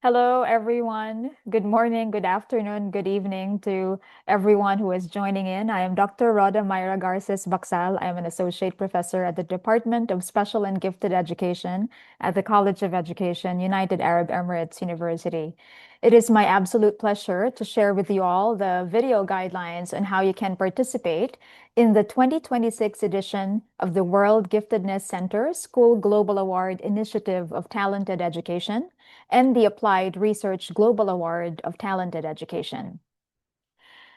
Hello, everyone. Good morning, good afternoon, good evening to everyone who is joining in. I am Dr. Rhoda Myra Garces Baksal. I am an associate professor at the Department of Special and Gifted Education at the College of Education, United Arab Emirates University. It is my absolute pleasure to share with you all the video guidelines on how you can participate in the 2026 edition of the World Giftedness Center School Global Award Initiative of Talented Education and the Applied Research Global Award of Talented Education.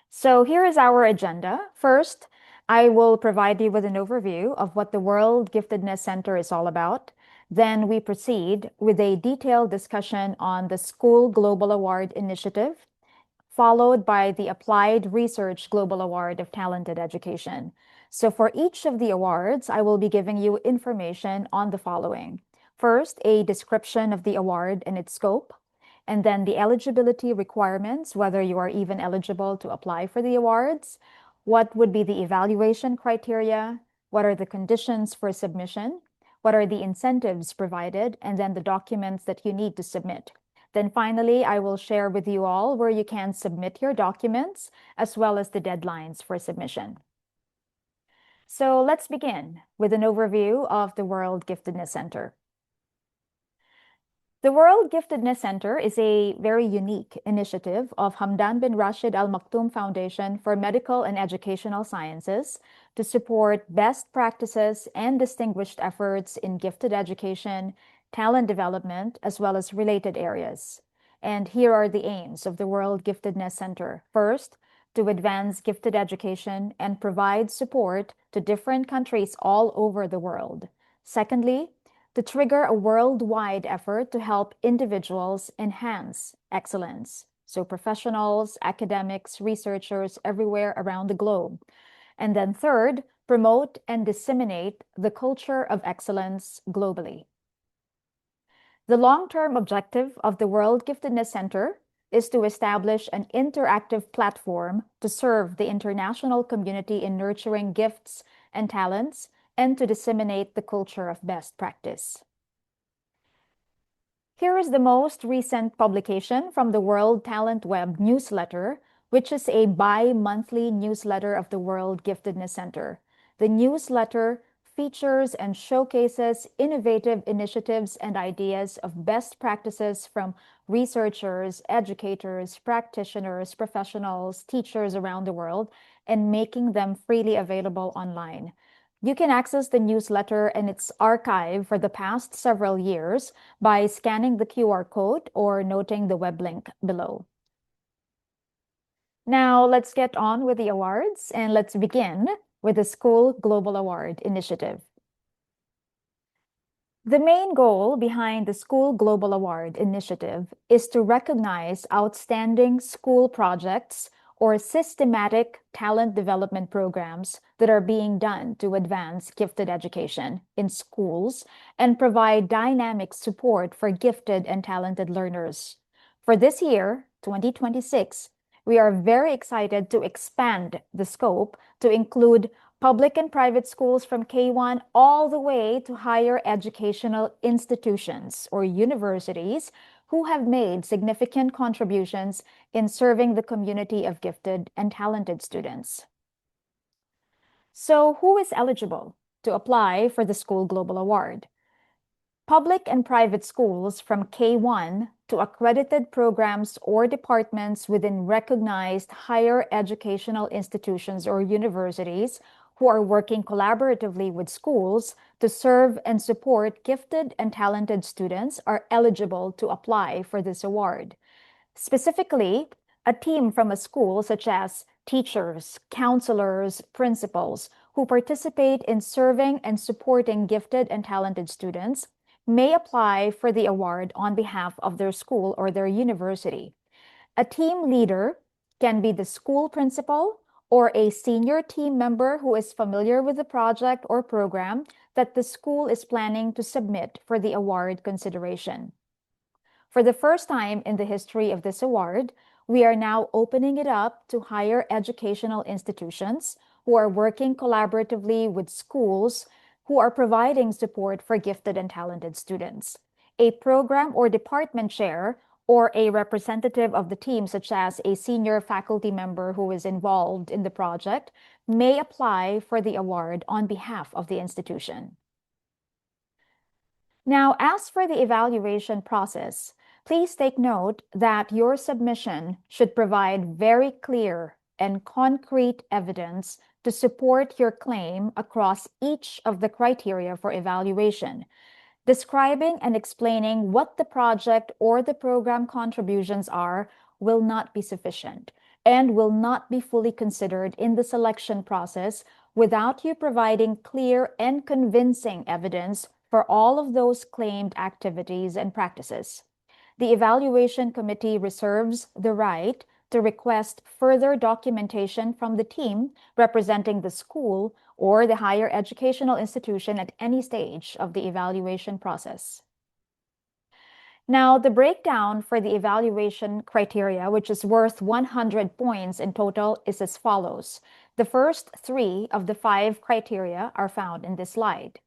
So here is our agenda. First, I will provide you with an overview of what the World Giftedness Center is all about. Then we proceed with a detailed discussion on the School Global Award Initiative, followed by the Applied Research Global Award of Talented Education. So for each of the awards, I will be giving you information on the following. First, a description of the award and its scope, and then the eligibility requirements, whether you are even eligible to apply for the awards, what would be the evaluation criteria, what are the conditions for submission, what are the incentives provided, and then the documents that you need to submit. Then finally, I will share with you all where you can submit your documents as well as the deadlines for submission. So let's begin with an overview of the World Giftedness Center. The World Giftedness Center is a very unique initiative of Hamdan bin Rashid Al Maktoum Foundation for Medical and Educational Sciences to support best practices and distinguished efforts in gifted education, talent development, as well as related areas. And here are the aims of the World Giftedness Center. First, to advance gifted education and provide support to different countries all over the world. Secondly, to trigger a worldwide effort to help individuals enhance excellence. So professionals, academics, researchers everywhere around the globe. And then third, promote and disseminate the culture of excellence globally. The long-term objective of the World Giftedness Center is to establish an interactive platform to serve the international community in nurturing gifts and talents and to disseminate the culture of best practice. Here is the most recent publication from the World Talent Web newsletter, which is a bi-monthly newsletter of the World Giftedness Center. The newsletter features and showcases innovative initiatives and ideas of best practices from researchers, educators, practitioners, professionals, teachers around the world, and making them freely available online. You can access the newsletter and its archive for the past several years by scanning the QR code or noting the web link below. Now let's get on with the awards and let's begin with the School Global Award Initiative. The main goal behind the School Global Award Initiative is to recognize outstanding school projects or systematic talent development programs that are being done to advance gifted education in schools and provide dynamic support for gifted and talented learners. For this year, 2026, we are very excited to expand the scope to include public and private schools from K1 all the way to higher educational institutions or universities who have made significant contributions in serving the community of gifted and talented students. So, who is eligible to apply for the School Global Award? Public and private schools from K1 to accredited programs or departments within recognized higher educational institutions or universities who are working collaboratively with schools to serve and support gifted and talented students are eligible to apply for this award. Specifically, a team from a school, such as teachers, counselors, principals, who participate in serving and supporting gifted and talented students, may apply for the award on behalf of their school or their university. A team leader can be the school principal or a senior team member who is familiar with the project or program that the school is planning to submit for the award consideration. For the first time in the history of this award, we are now opening it up to higher educational institutions who are working collaboratively with schools who are providing support for gifted and talented students. A program or department chair or a representative of the team, such as a senior faculty member who is involved in the project, may apply for the award on behalf of the institution. Now, as for the evaluation process, please take note that your submission should provide very clear and concrete evidence to support your claim across each of the criteria for evaluation. Describing and explaining what the project or the program contributions are will not be sufficient and will not be fully considered in the selection process without you providing clear and convincing evidence for all of those claimed activities and practices. The evaluation committee reserves the right to request further documentation from the team representing the school or the higher educational institution at any stage of the evaluation process. Now, the breakdown for the evaluation criteria, which is worth 100 points in total, is as follows. The first three of the 5 criteria are found in this slide.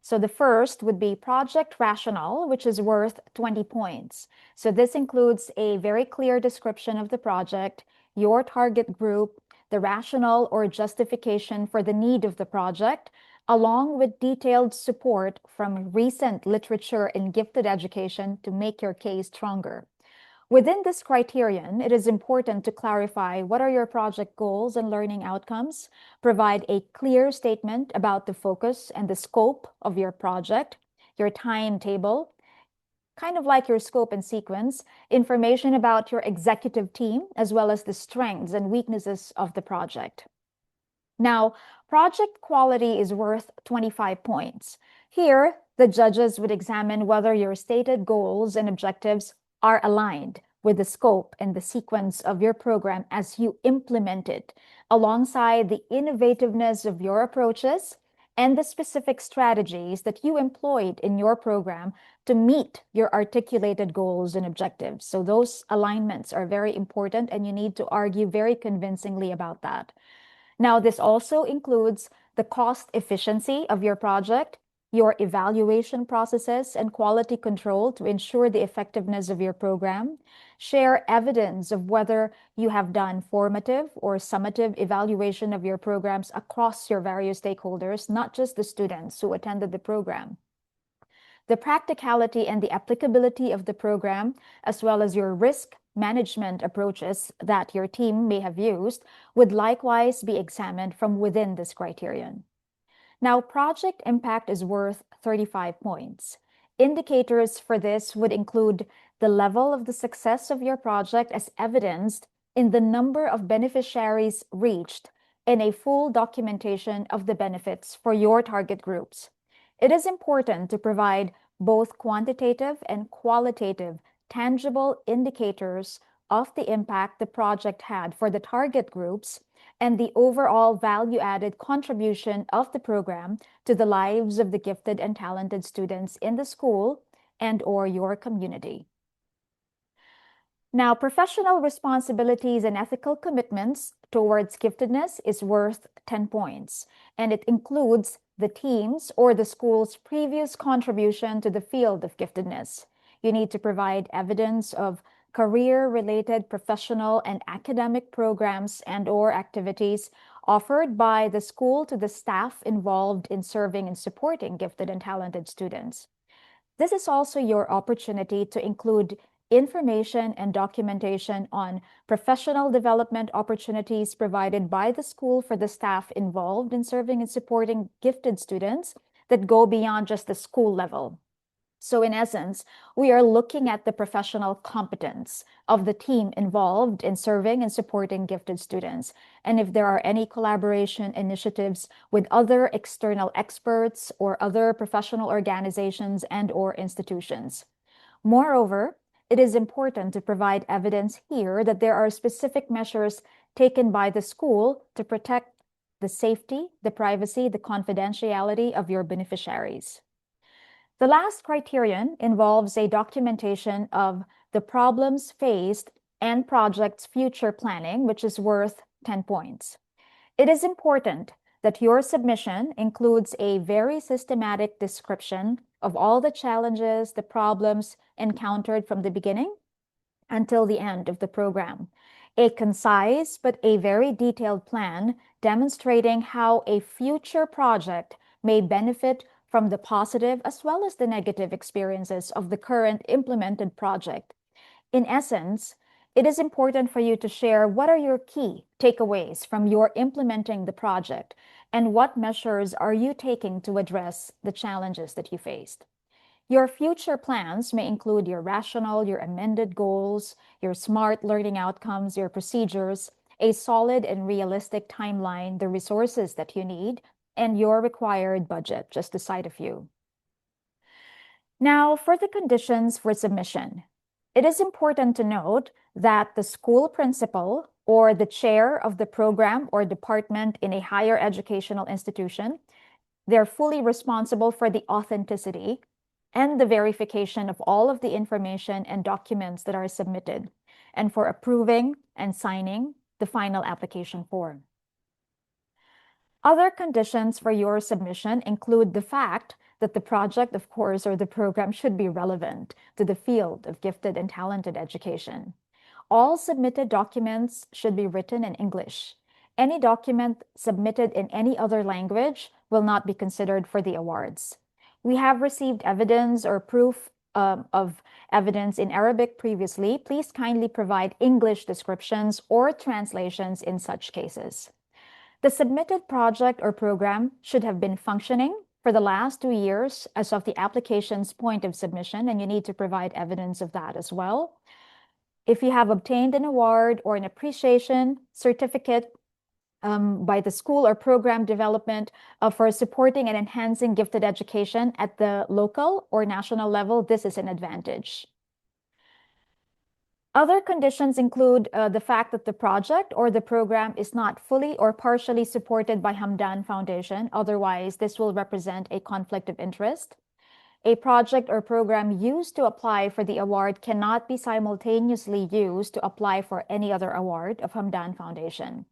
So the first would be project rationale, which is worth 20 points. So this includes a very clear description of the project, your target group, the rationale or justification for the need of the project, along with detailed support from recent literature in gifted education to make your case stronger. Within this criterion, it is important to clarify what are your project goals and learning outcomes, provide a clear statement about the focus and the scope of your project, your timetable, kind of like your scope and sequence, information about your executive team, as well as the strengths and weaknesses of the project. Now, project quality is worth 25 points. Here, the judges would examine whether your stated goals and objectives are aligned with the scope and the sequence of your program as you implement it, alongside the innovativeness of your approaches and the specific strategies that you employed in your program to meet your articulated goals and objectives. So those alignments are very important, and you need to argue very convincingly about that. Now, this also includes the cost efficiency of your project, your evaluation processes, and quality control to ensure the effectiveness of your program. Share evidence of whether you have done formative or summative evaluation of your programs across your various stakeholders, not just the students who attended the program. The practicality and the applicability of the program, as well as your risk management approaches that your team may have used, would likewise be examined from within this criterion. Now, project impact is worth 35 points. Indicators for this would include the level of the success of your project as evidenced in the number of beneficiaries reached and a full documentation of the benefits for your target groups. It is important to provide both quantitative and qualitative tangible indicators of the impact the project had for the target groups and the overall value-added contribution of the program to the lives of the gifted and talented students in the school and/or your community. Now, professional responsibilities and ethical commitments towards giftedness is worth 10 points, and it includes the team's or the school's previous contribution to the field of giftedness. You need to provide evidence of career-related professional and academic programs and/or activities offered by the school to the staff involved in serving and supporting gifted and talented students. This is also your opportunity to include information and documentation on professional development opportunities provided by the school for the staff involved in serving and supporting gifted students that go beyond just the school level. So in essence, we are looking at the professional competence of the team involved in serving and supporting gifted students, and if there are any collaboration initiatives with other external experts or other professional organizations and/or institutions. Moreover, it is important to provide evidence here that there are specific measures taken by the school to protect the safety, the privacy, the confidentiality of your beneficiaries. The last criterion involves a documentation of the problems faced and project's future planning, which is worth 10 points. It is important that your submission includes a very systematic description of all the challenges, the problems encountered from the beginning, until the end of the program. A concise but a very detailed plan demonstrating how a future project may benefit from the positive as well as the negative experiences of the current implemented project. In essence, it is important for you to share what are your key takeaways from your implementing the project and what measures are you taking to address the challenges that you faced. Your future plans may include your rational, your amended goals, your smart learning outcomes, your procedures, a solid and realistic timeline, the resources that you need, and your required budget, just to cite a few. Now, for the conditions for submission, it is important to note that the school principal or the chair of the program or department in a higher educational institution, they're fully responsible for the authenticity and the verification of all of the information and documents that are submitted, and for approving and signing the final application form. Other conditions for your submission include the fact that the project, of course, or the program should be relevant to the field of gifted and talented education. All submitted documents should be written in English. Any document submitted in any other language will not be considered for the awards. We have received evidence or proof of evidence in Arabic previously. Please kindly provide English descriptions or translations in such cases. The submitted project or program should have been functioning for the last 2 years as of the application's point of submission, and you need to provide evidence of that as well. If you have obtained an award or an appreciation certificate by the school or program development for supporting and enhancing gifted education at the local or national level, this is an advantage. Other conditions include the fact that the project or the program is not fully or partially supported by Hamdan Foundation. Otherwise, this will represent a conflict of interest. A project or program used to apply for the award cannot be simultaneously used to apply for any other award of Hamdan Foundation.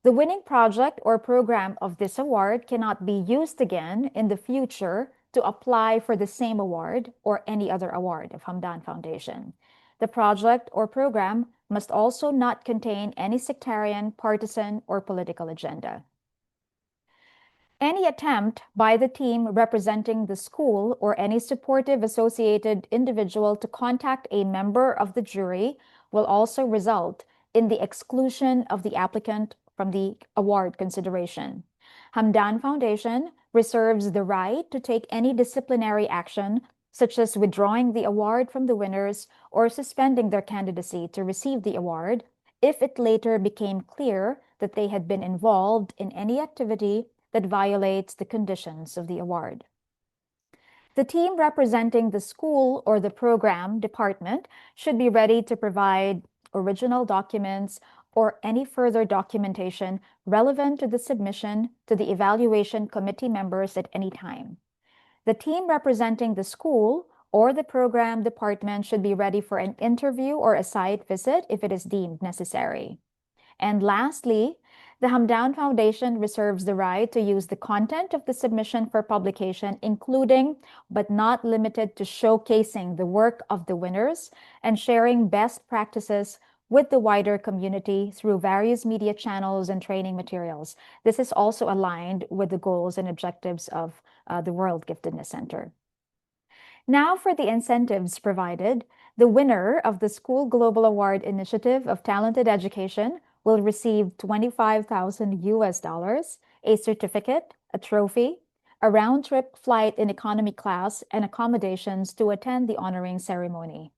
The winning project or program of this award cannot be used again in the future to apply for the same award or any other award of Hamdan Foundation. The project or program must also not contain any sectarian, partisan, or political agenda. Any attempt by the team representing the school or any supportive associated individual to contact a member of the jury will also result in the exclusion of the applicant from the award consideration. Hamdan Foundation reserves the right to take any disciplinary action, such as withdrawing the award from the winners or suspending their candidacy to receive the award, if it later became clear that they had been involved in any activity that violates the conditions of the award. The team representing the school or the program department should be ready to provide original documents or any further documentation relevant to the submission to the evaluation committee members at any time. The team representing the school or the program department should be ready for an interview or a site visit if it is deemed necessary. And lastly, the Hamdan Foundation reserves the right to use the content of the submission for publication, including but not limited to showcasing the work of the winners and sharing best practices with the wider community through various media channels and training materials. This is also aligned with the goals and objectives of the World Giftedness Center. Now for the incentives provided, the winner of the School Global Award Initiative of Talented Education will receive 25,000 US dollars, a certificate, a trophy, a round-trip flight in economy class, and accommodations to attend the honoring ceremony.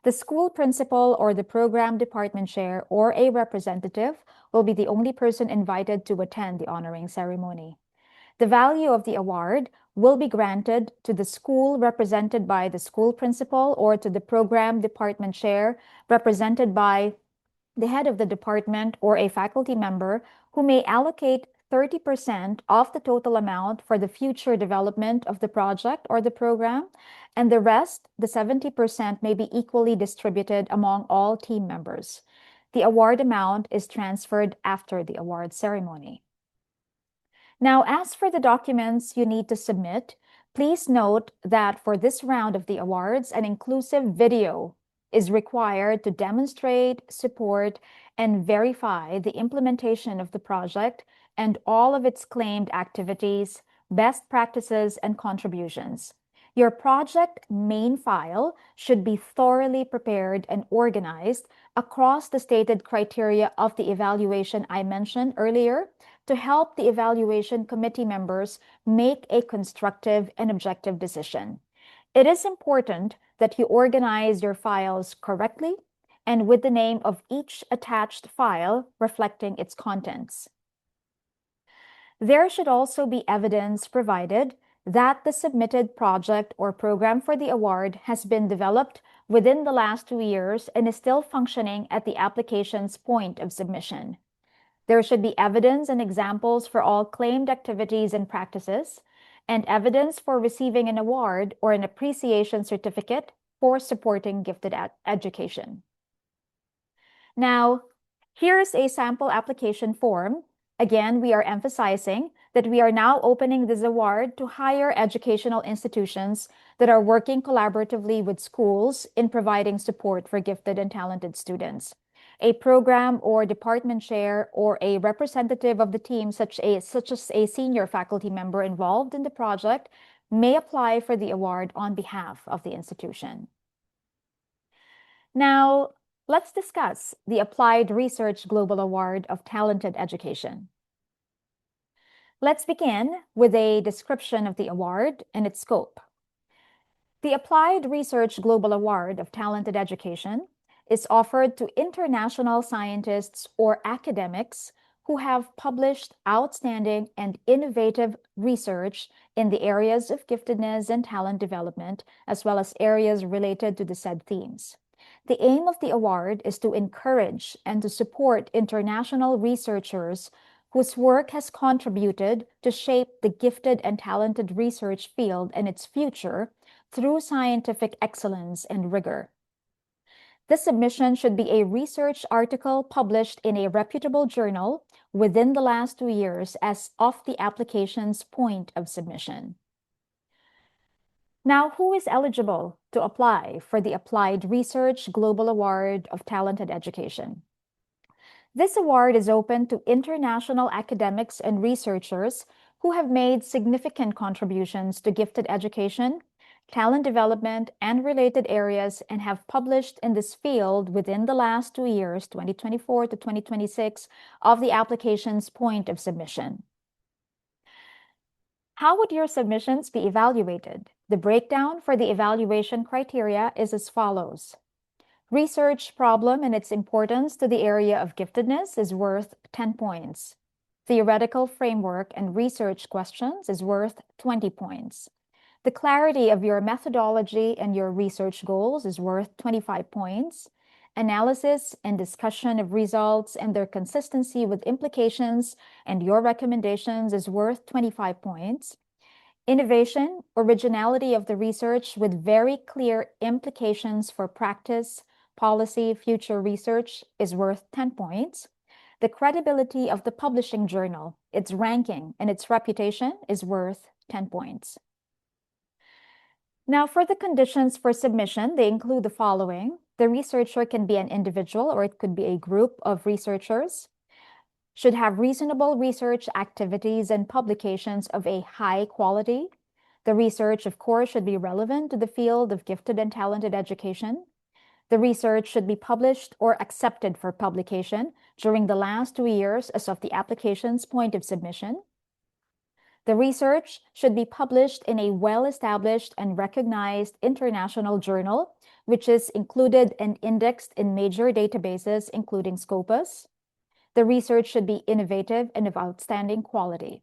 The school principal or the program department chair or a representative will be the only person invited to attend the honoring ceremony. The value of the award will be granted to the school represented by the school principal or to the program department chair represented by the head of the department or a faculty member who may allocate 30% of the total amount for the future development of the project or the program, and the rest, the 70%, may be equally distributed among all team members. The award amount is transferred after the award ceremony. Now, as for the documents you need to submit, please note that for this round of the awards, an inclusive video is required to demonstrate, support, and verify the implementation of the project and all of its claimed activities, best practices, and contributions. Your project main file should be thoroughly prepared and organized across the stated criteria of the evaluation I mentioned earlier to help the evaluation committee members make a constructive and objective decision. It is important that you organize your files correctly and with the name of each attached file reflecting its contents. There should also be evidence provided that the submitted project or program for the award has been developed within the last 2 years and is still functioning at the application's point of submission. There should be evidence and examples for all claimed activities and practices, and evidence for receiving an award or an appreciation certificate for supporting gifted education. Now, here's a sample application form. Again, we are emphasizing that we are now opening this award to higher educational institutions that are working collaboratively with schools in providing support for gifted and talented students. A program or department chair or a representative of the team, such as a senior faculty member involved in the project, may apply for the award on behalf of the institution. Now, let's discuss the Applied Research Global Award of Talented Education. Let's begin with a description of the award and its scope. The Applied Research Global Award of Talented Education is offered to international scientists or academics who have published outstanding and innovative research in the areas of giftedness and talent development, as well as areas related to the said themes. The aim of the award is to encourage and to support international researchers whose work has contributed to shape the gifted and talented research field and its future through scientific excellence and rigor. The submission should be a research article published in a reputable journal within the last 2 years as of the application's point of submission. Now, who is eligible to apply for the Applied Research Global Award of Talented Education? This award is open to international academics and researchers who have made significant contributions to gifted education, talent development, and related areas and have published in this field within the last 2 years, 2024 to 2026, of the application's point of submission. How would your submissions be evaluated? The breakdown for the evaluation criteria is as follows. Research problem and its importance to the area of giftedness is worth 10 points. Theoretical framework and research questions is worth 20 points. The clarity of your methodology and your research goals is worth 25 points. Analysis and discussion of results and their consistency with implications and your recommendations is worth 25 points. Innovation, originality of the research with very clear implications for practice, policy, future research is worth 10 points. The credibility of the publishing journal, its ranking, and its reputation is worth 10 points. Now, for the conditions for submission, they include the following. The researcher can be an individual or it could be a group of researchers. Should have reasonable research activities and publications of a high quality. The research, of course, should be relevant to the field of gifted and talented education. The research should be published or accepted for publication during the last 2 years as of the application's point of submission. The research should be published in a well-established and recognized international journal, which is included and indexed in major databases, including Scopus. The research should be innovative and of outstanding quality.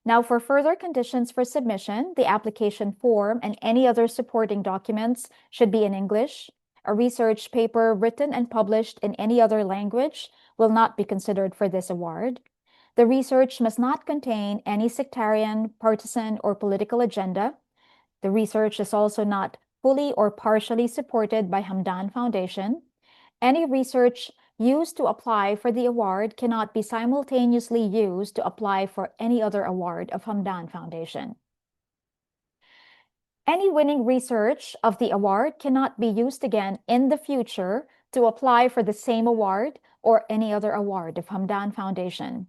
Now, for further conditions for submission, the application form and any other supporting documents should be in English. A research paper written and published in any other language will not be considered for this award. The research must not contain any sectarian, partisan, or political agenda. The research is also not fully or partially supported by Hamdan Foundation. Any research used to apply for the award cannot be simultaneously used to apply for any other award of Hamdan Foundation. Any winning research of the award cannot be used again in the future to apply for the same award or any other award of Hamdan Foundation.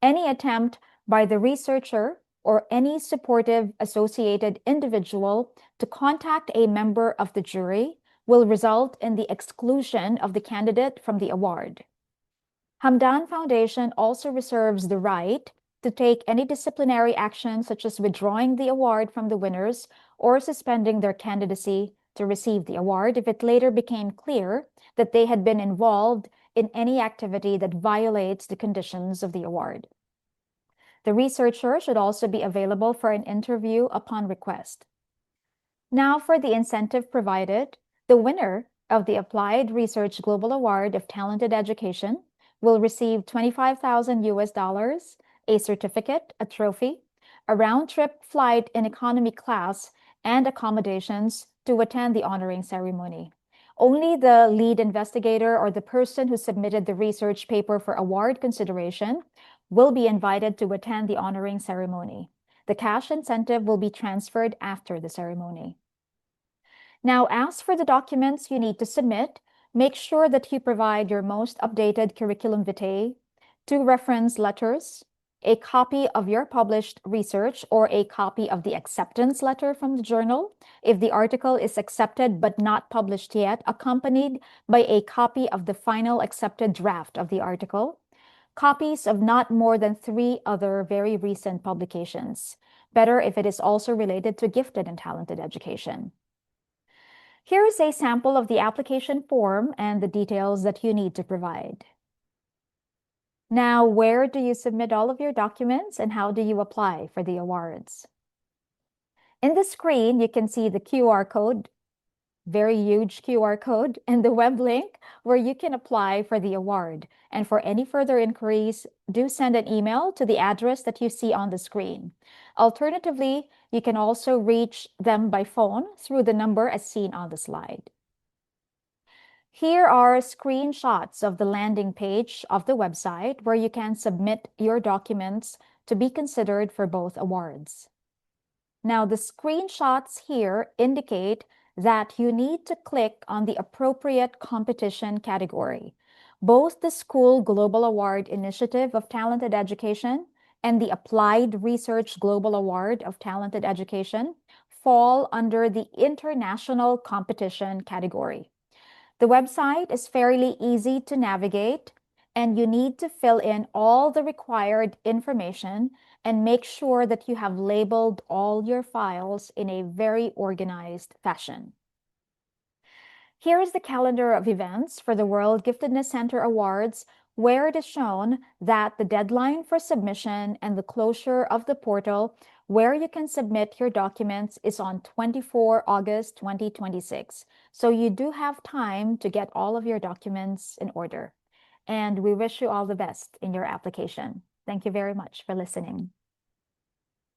Any attempt by the researcher or any supportive associated individual to contact a member of the jury will result in the exclusion of the candidate from the award. Hamdan Foundation also reserves the right to take any disciplinary action, such as withdrawing the award from the winners or suspending their candidacy to receive the award if it later became clear that they had been involved in any activity that violates the conditions of the award. The researcher should also be available for an interview upon request. Now for the incentive provided, the winner of the Applied Research Global Award of Talented Education will receive 25,000 US dollars, a certificate, a trophy, a round-trip flight in economy class, and accommodations to attend the honoring ceremony. Only the lead investigator or the person who submitted the research paper for award consideration will be invited to attend the honoring ceremony. The cash incentive will be transferred after the ceremony. Now, as for the documents you need to submit, make sure that you provide your most updated curriculum vitae, 2 reference letters, a copy of your published research or a copy of the acceptance letter from the journal, if the article is accepted but not published yet, accompanied by a copy of the final accepted draft of the article, copies of not more than 3 other very recent publications. Better if it is also related to gifted and talented education. Here is a sample of the application form and the details that you need to provide. Now, where do you submit all of your documents and how do you apply for the awards? In the screen, you can see the QR code, very huge QR code, and the web link where you can apply for the award. And for any further inquiries, do send an email to the address that you see on the screen. Alternatively, you can also reach them by phone through the number as seen on the slide. Here are screenshots of the landing page of the website where you can submit your documents to be considered for both awards. Now, the screenshots here indicate that you need to click on the appropriate competition category. Both the School Global Award Initiative of Talented Education and the Applied Research Global Award of Talented Education fall under the International Competition category. The website is fairly easy to navigate, and you need to fill in all the required information and make sure that you have labeled all your files in a very organized fashion. Here is the calendar of events for the World Giftedness Center Awards, where it is shown that the deadline for submission and the closure of the portal where you can submit your documents is on 24 August 2026. So you do have time to get all of your documents in order. And we wish you all the best in your application. Thank you very much for listening.